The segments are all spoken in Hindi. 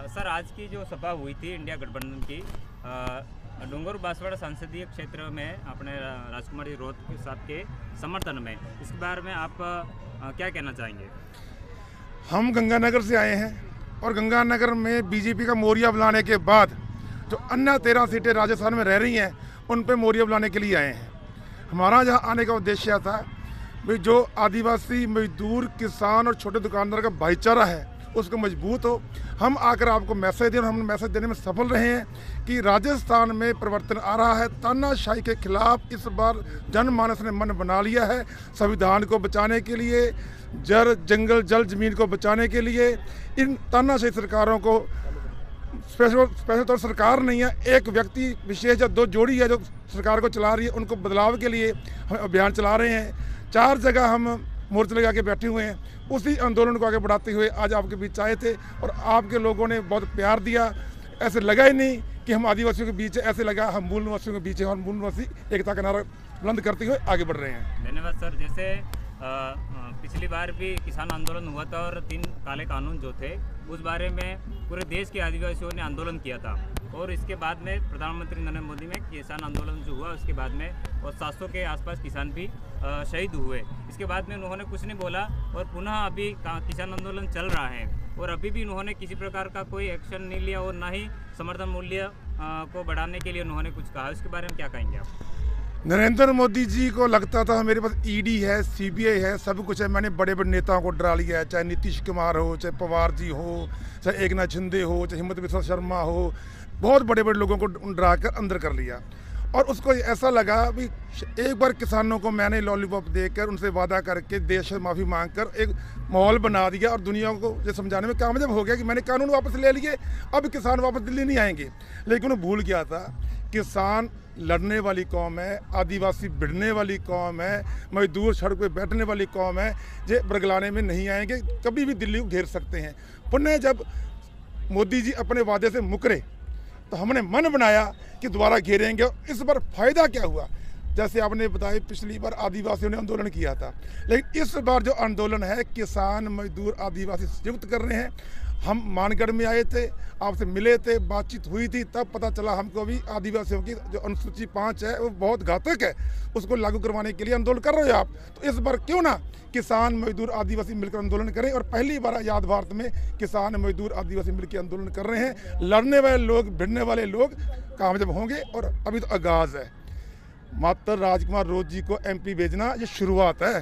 सर आज की जो सभा हुई थी इंडिया गठबंधन की डूंगरपुर बांसवाड़ा संसदीय क्षेत्र में अपने राजकुमार रोत साहब के समर्थन में, इसके बारे में आप क्या कहना चाहेंगे? हम गंगानगर से आए हैं और गंगानगर में बीजेपी का मोर्चा बुलाने के बाद जो अन्य 13 सीटें राजस्थान में रह रही हैं उन पे मोर्चा बुलाने के लिए आए हैं। हमारा यहाँ आने का उद्देश्य था भाई जो आदिवासी मजदूर किसान और छोटे दुकानदार का भाईचारा है उसको मजबूत हो। हम आकर आपको मैसेज दें और हम मैसेज देने में सफल रहे हैं कि राजस्थान में परिवर्तन आ रहा है। तानाशाही के खिलाफ इस बार जनमानस ने मन बना लिया है। संविधान को बचाने के लिए, जंगल जल जमीन को बचाने के लिए इन तानाशाही सरकारों को स्पेशल तौर सरकार नहीं है, एक व्यक्ति विशेष या 2 जोड़ी है जो सरकार को चला रही है, उनको बदलाव के लिए हम अभियान चला रहे हैं। 4 जगह हम मोर्चे लगा के बैठे हुए हैं। उसी आंदोलन को आगे बढ़ाते हुए आज आपके बीच आए थे और आपके लोगों ने बहुत प्यार दिया। ऐसे लगा ही नहीं कि हम आदिवासियों के बीच है, ऐसे लगा हम मूल निवासियों के बीच है और मूल निवासी एकता का नारा बुलंद करते हुए आगे बढ़ रहे हैं। धन्यवाद सर। जैसे पिछली बार भी किसान आंदोलन हुआ था और 3 काले कानून जो थे उस बारे में पूरे देश के आदिवासियों ने आंदोलन किया था और इसके बाद में प्रधानमंत्री नरेंद्र मोदी में किसान आंदोलन जो हुआ उसके बाद में और 700 के आसपास किसान भी शहीद हुए। इसके बाद में उन्होंने कुछ नहीं बोला और पुनः अभी किसान आंदोलन चल रहा है और अभी भी उन्होंने किसी प्रकार का कोई एक्शन नहीं लिया और ना ही समर्थन मूल्य को बढ़ाने के लिए उन्होंने कुछ कहा। इसके बारे में क्या कहेंगे आप? नरेंद्र मोदी जी को लगता था मेरे पास ईडी है, सीबीआई है, सब कुछ है। मैंने बड़े बड़े नेताओं को डरा लिया है, चाहे नीतीश कुमार हो, चाहे पवार जी हो, चाहे एकनाथ शिंदे हो, चाहे हिम्मत बिस्वा शर्मा हो, बहुत बड़े बड़े लोगों को डरा कर अंदर कर लिया। और उसको ऐसा लगा भी एक बार किसानों को मैंने लॉलीपॉप देकर उनसे वादा करके देश से माफ़ी मांग कर एक माहौल बना दिया और दुनिया को ये समझाने में कामयाब हो गया कि मैंने कानून वापस ले लिए, अब किसान वापस दिल्ली नहीं आएंगे। लेकिन वो भूल गया था किसान लड़ने वाली कौम है, आदिवासी भिड़ने वाली कौम है, मजदूर सड़क पे बैठने वाली कौम है। ये बरगलाने में नहीं आएंगे, कभी भी दिल्ली को घेर सकते हैं। पुनः जब मोदी जी अपने वादे से मुकरे तो हमने मन बनाया कि दोबारा घेरेंगे। इस बार फायदा क्या हुआ, जैसे आपने बताया पिछली बार आदिवासियों ने आंदोलन किया था, लेकिन इस बार जो आंदोलन है किसान मजदूर आदिवासी संयुक्त कर रहे हैं। हम मानगढ़ में आए थे, आपसे मिले थे, बातचीत हुई थी, तब पता चला हमको भी आदिवासियों की जो अनुसूची 5 है वो बहुत घातक है, उसको लागू करवाने के लिए आंदोलन कर रहे हो आप। तो इस बार क्यों ना किसान मजदूर आदिवासी मिलकर आंदोलन करें और पहली बार आज़ाद भारत में किसान मजदूर आदिवासी मिलकर आंदोलन कर रहे हैं। लड़ने वाले लोग, भिड़ने वाले लोग कामयाब होंगे और अभी तो आगाज़ है। मात्र राजकुमार रोत जी को MP भेजना ये शुरुआत है।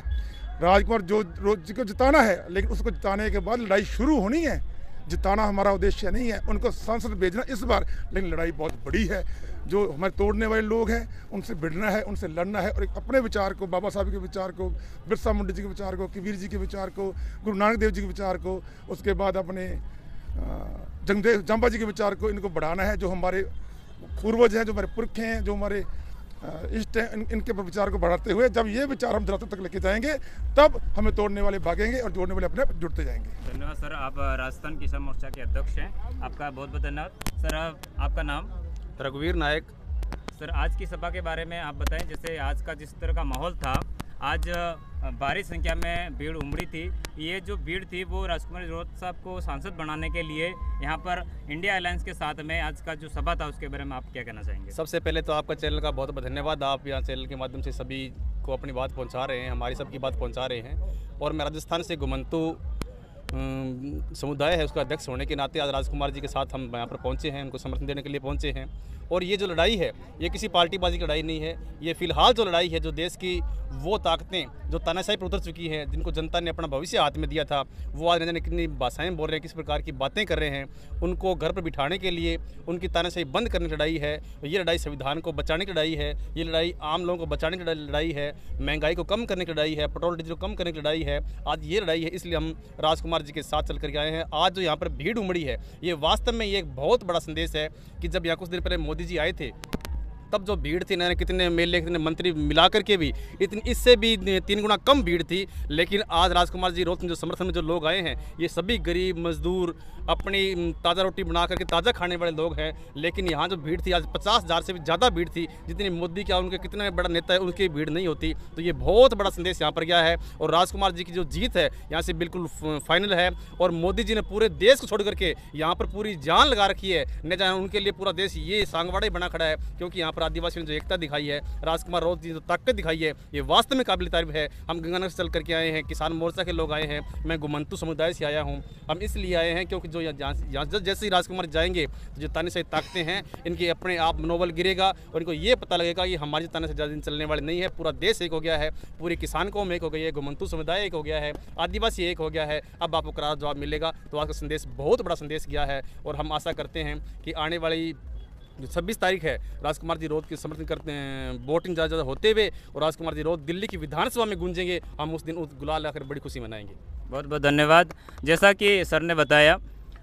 राजकुमार रोत जी को जिताना है, लेकिन उसको जिताने के बाद लड़ाई शुरू होनी है। जिताना हमारा उद्देश्य नहीं है, उनको संसद भेजना इस बार, लेकिन लड़ाई बहुत बड़ी है। जो हमारे तोड़ने वाले लोग हैं उनसे भिड़ना है, उनसे लड़ना है और एक अपने विचार को, बाबा साहब के विचार को, बिरसा मुंडा जी के विचार को, कबीर जी के विचार को, गुरु नानक देव जी के विचार को, उसके बाद अपने जांबा जी के विचार को, इनको बढ़ाना है। जो हमारे पूर्वज हैं, जो हमारे पुरख हैं, जो हमारे इष्ट हैं, इनके विचार को बढ़ाते हुए जब ये विचार हम धरातल तक लेके जाएंगे तब हमें तोड़ने वाले भागेंगे और जोड़ने वाले अपने आप जुड़ते जाएंगे। धन्यवाद सर। आप राजस्थान किसान मोर्चा के अध्यक्ष हैं, आपका बहुत बहुत धन्यवाद सर। आपका नाम? रघुवीर नायक। सर आज की सभा के बारे में आप बताएं, जैसे आज का जिस तरह का माहौल था, आज भारी संख्या में भीड़ उमड़ी थी। ये जो भीड़ थी वो राजकुमार रोत साहब को सांसद बनाने के लिए यहाँ पर इंडिया अलायंस के साथ में आज का जो सभा था उसके बारे में आप क्या कहना चाहेंगे? सबसे पहले तो आपका चैनल का बहुत बहुत धन्यवाद। आप यहाँ चैनल के माध्यम से सभी को अपनी बात पहुँचा रहे हैं, हमारी सबकी बात पहुँचा रहे हैं। और मैं राजस्थान से घुमंतु समुदाय है उसका अध्यक्ष होने के नाते आज राजकुमार जी के साथ हम यहाँ पर पहुँचे हैं, उनको समर्थन देने के लिए पहुँचे हैं। और ये जो लड़ाई है ये किसी पार्टीबाजी की लड़ाई नहीं है, ये फिलहाल जो लड़ाई है जो देश की वो ताकतें जो तानाशाही पर उतर चुकी हैं, जिनको जनता ने अपना भविष्य हाथ में दिया था, वो आज न जाने कितनी भाषाएँ बोल रहे हैं, किस प्रकार की बातें कर रहे हैं, उनको घर पर बिठाने के लिए उनकी तानाशाही बंद करने की लड़ाई है। ये लड़ाई संविधान को बचाने की लड़ाई है, ये लड़ाई आम लोगों को बचाने की लड़ाई है, महंगाई को कम करने की लड़ाई है, पेट्रोल डीजल को कम करने की लड़ाई है। आज ये लड़ाई है, इसलिए हम राजकुमार जी के साथ चल करके आए हैं। आज जो यहाँ पर भीड़ उमड़ी है ये वास्तव में ये एक बहुत बड़ा संदेश है कि जब यहाँ कुछ दिन पहले मोदी जी आए थे तब जो भीड़ थी ना, कितने एमएलए कितने मंत्री मिला करके भी इतनी, इससे भी 3 गुना कम भीड़ थी। लेकिन आज राजकुमार जी रोज जो समर्थन में जो लोग आए हैं, ये सभी गरीब मजदूर, अपनी ताज़ा रोटी बना करके ताज़ा खाने वाले लोग हैं। लेकिन यहाँ जो भीड़ थी आज 50,000 से भी ज़्यादा भीड़ थी। जितनी मोदी क्या उनके कितना बड़ा नेता है उनकी भीड़ नहीं होती। तो ये बहुत बड़ा संदेश यहाँ पर गया है और राजकुमार जी की जो जीत है यहाँ से बिल्कुल फाइनल है। और मोदी जी ने पूरे देश को छोड़ करके यहाँ पर पूरी जान लगा रखी है, न जाने उनके लिए पूरा देश ये सांगवाड़ा ही बना खड़ा है। क्योंकि यहाँ पर आदिवासियों ने जो एकता दिखाई है, राजकुमार राउत जी जो ताकत दिखाई है, ये वास्तव में काबिल तारीफ है। हम गंगानगर से चल करके आए हैं, किसान मोर्चा के लोग आए हैं, मैं गुमंतु समुदाय से आया हूँ। हम इसलिए आए हैं क्योंकि जो यहाँ जैसे ही राजकुमार जाएंगे तो जो ताने से ताकतें हैं इनके अपने आप मनोबल गिरेगा और इनको ये पता लगेगा कि हमारी ताने से ज़्यादा दिन चलने वाले नहीं है। पूरा देश एक हो गया है, पूरी किसान कौम एक हो गई है, गुमंतु समुदाय एक हो गया है, आदिवासी एक हो गया है। अब आपको करारा जवाब मिलेगा। तो आज का संदेश बहुत बड़ा संदेश गया है और हम आशा करते हैं कि आने वाली जो 26 तारीख है राजकुमार जी राउत की समर्थन करते हैं, वोटिंग ज़्यादा होते हुए और राजकुमार जी राउत दिल्ली की विधानसभा में गूंजेंगे। हम उस दिन उस गुलाल लाकर बड़ी खुशी मनाएंगे। बहुत बहुत धन्यवाद। जैसा कि सर ने बताया,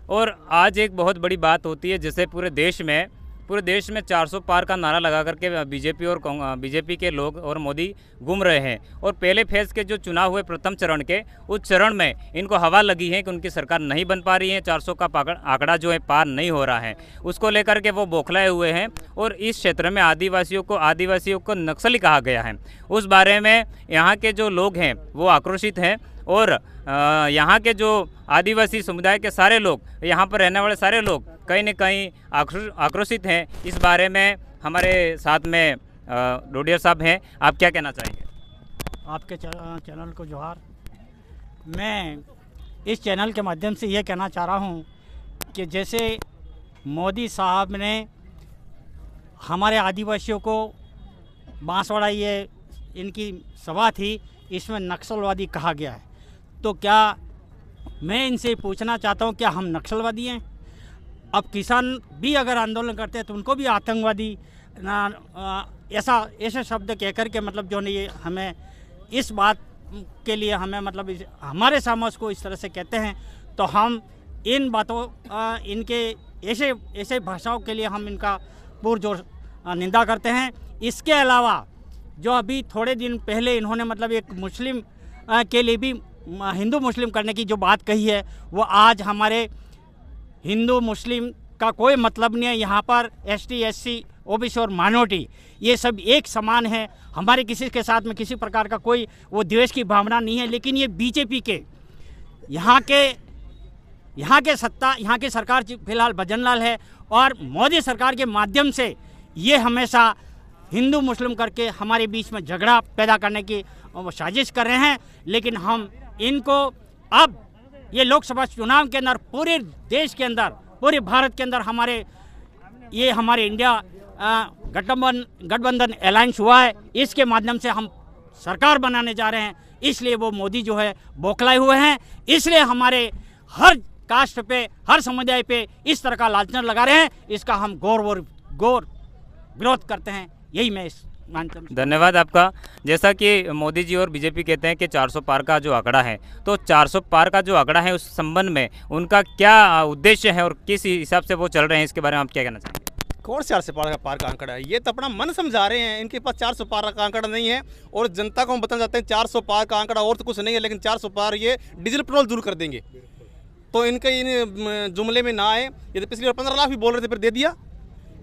और आज एक बहुत बड़ी बात होती है, जैसे पूरे देश में 400 पार का नारा लगा करके बीजेपी के लोग और मोदी घूम रहे हैं। और पहले फेज़ के जो चुनाव हुए प्रथम चरण के, उस चरण में इनको हवा लगी है कि उनकी सरकार नहीं बन पा रही है, 400 का आंकड़ा जो है पार नहीं हो रहा है, उसको लेकर के वो बौखलाए हुए हैं। और इस क्षेत्र में आदिवासियों को नक्सली कहा गया है। उस बारे में यहाँ के जो लोग हैं वो आक्रोशित हैं और यहाँ के जो आदिवासी समुदाय के सारे लोग, यहाँ पर रहने वाले सारे लोग कहीं न कहीं आक्रोशित हैं। इस बारे में हमारे साथ में डोडियर साहब हैं, आप क्या कहना चाहेंगे? आपके चैनल को जोहार। मैं इस चैनल के माध्यम से ये कहना चाह रहा हूँ कि जैसे मोदी साहब ने हमारे आदिवासियों को बांसवाड़ा, ये इनकी सभा थी, इसमें नक्सलवादी कहा गया है, तो क्या मैं इनसे पूछना चाहता हूँ क्या हम नक्सलवादी हैं? अब किसान भी अगर आंदोलन करते हैं तो उनको भी आतंकवादी ऐसे शब्द कहकर के मतलब जो नहीं, हमें इस बात के लिए हमें मतलब हमारे समाज को इस तरह से कहते हैं, तो हम इन बातों इनके ऐसे भाषाओं के लिए हम इनका पुरजोर निंदा करते हैं। इसके अलावा जो अभी थोड़े दिन पहले इन्होंने मतलब एक मुस्लिम के लिए भी हिंदू मुस्लिम करने की जो बात कही है, वो आज हमारे हिंदू मुस्लिम का कोई मतलब नहीं है। यहाँ पर ST SC OBC और माइनॉरिटी ये सब एक समान है। हमारे किसी के साथ में किसी प्रकार का कोई वो द्वेष की भावना नहीं है। लेकिन ये बीजेपी के यहाँ के सरकार फिलहाल भजन लाल है और मोदी सरकार के माध्यम से ये हमेशा हिंदू मुस्लिम करके हमारे बीच में झगड़ा पैदा करने की साजिश कर रहे हैं। लेकिन हम इनको अब ये लोकसभा चुनाव के अंदर पूरे देश के अंदर, पूरे भारत के अंदर हमारे इंडिया गठबंधन अलायंस हुआ है, इसके माध्यम से हम सरकार बनाने जा रहे हैं। इसलिए वो मोदी जो है बौखलाए हुए हैं। इसलिए हमारे हर कास्ट पे, हर समुदाय पे इस तरह का लांछन लगा रहे हैं। इसका हम गौर विरोध करते हैं। यही मैं इस माध्यम से। धन्यवाद आपका। जैसा कि मोदी जी और बीजेपी कहते हैं कि 400 पार का जो आंकड़ा है, तो 400 पार का जो आंकड़ा है उस संबंध में उनका क्या उद्देश्य है और किस हिसाब से वो चल रहे हैं, इसके बारे में आप क्या कहना चाहेंगे? कौन 400 पार का आंकड़ा है? ये तो अपना मन समझा रहे हैं। इनके पास 400 पार का आंकड़ा नहीं है और जनता को हम बताना चाहते हैं 400 पार का आंकड़ा और तो कुछ नहीं है। लेकिन 400 पार ये डीजल पेट्रोल दूर कर देंगे। तो इनके इन जुमले में ना आए। ये तो पिछली बार 15 लाख भी बोल रहे थे, फिर दे दिया।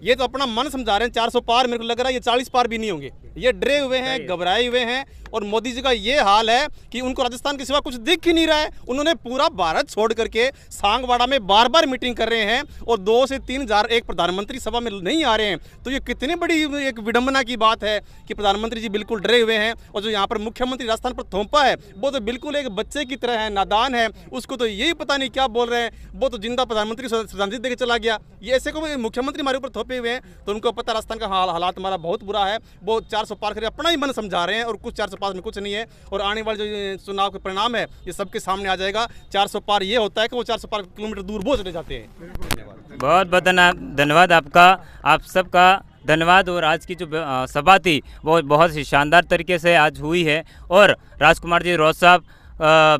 ये तो अपना मन समझा रहे हैं। 400 पार मेरे को लग रहा है ये 40 पार भी नहीं होंगे। ये डरे हुए हैं, घबराए हुए हैं। और मोदी जी का ये हाल है कि उनको राजस्थान के सिवा कुछ दिख ही नहीं रहा है। उन्होंने पूरा भारत छोड़ करके सांगवाड़ा में बार बार मीटिंग कर रहे हैं और 2 से 3 हज़ार एक प्रधानमंत्री सभा में नहीं आ रहे हैं। तो ये कितनी बड़ी एक विडंबना की बात है कि प्रधानमंत्री जी बिल्कुल डरे हुए हैं। और जो यहाँ पर मुख्यमंत्री राजस्थान पर थोपा है वो तो बिल्कुल एक बच्चे की तरह है, नादान है। उसको तो यही पता नहीं क्या बोल रहे हैं। वो तो जिंदा प्रधानमंत्री श्रद्धांजलि देकर चला गया। ये ऐसे को मुख्यमंत्री हमारे ऊपर थोपे हुए हैं। तो उनको पता राजस्थान का हालात हमारा बहुत बुरा है। वो 400 पार करके अपना ही मन समझा रहे हैं और कुछ 400 पार में कुछ नहीं है। और आने वाले जो चुनाव के परिणाम है ये सबके सामने आ जाएगा। 400 पार ये होता है कि वो 400 पार किलोमीटर दूर वो चले जाते हैं। बहुत बहुत धन्यवाद आपका, आप सबका धन्यवाद। और आज की जो सभा थी वो बहुत ही शानदार तरीके से आज हुई है और राजकुमार जी राउत साहब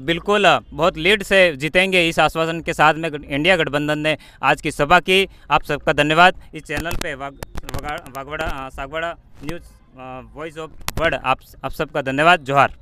बिल्कुल बहुत लीड से जीतेंगे, इस आश्वासन के साथ में इंडिया गठबंधन ने आज की सभा की। आप सबका धन्यवाद। इस चैनल पे Sagwara news voice of word आप सबका धन्यवाद। जोहार।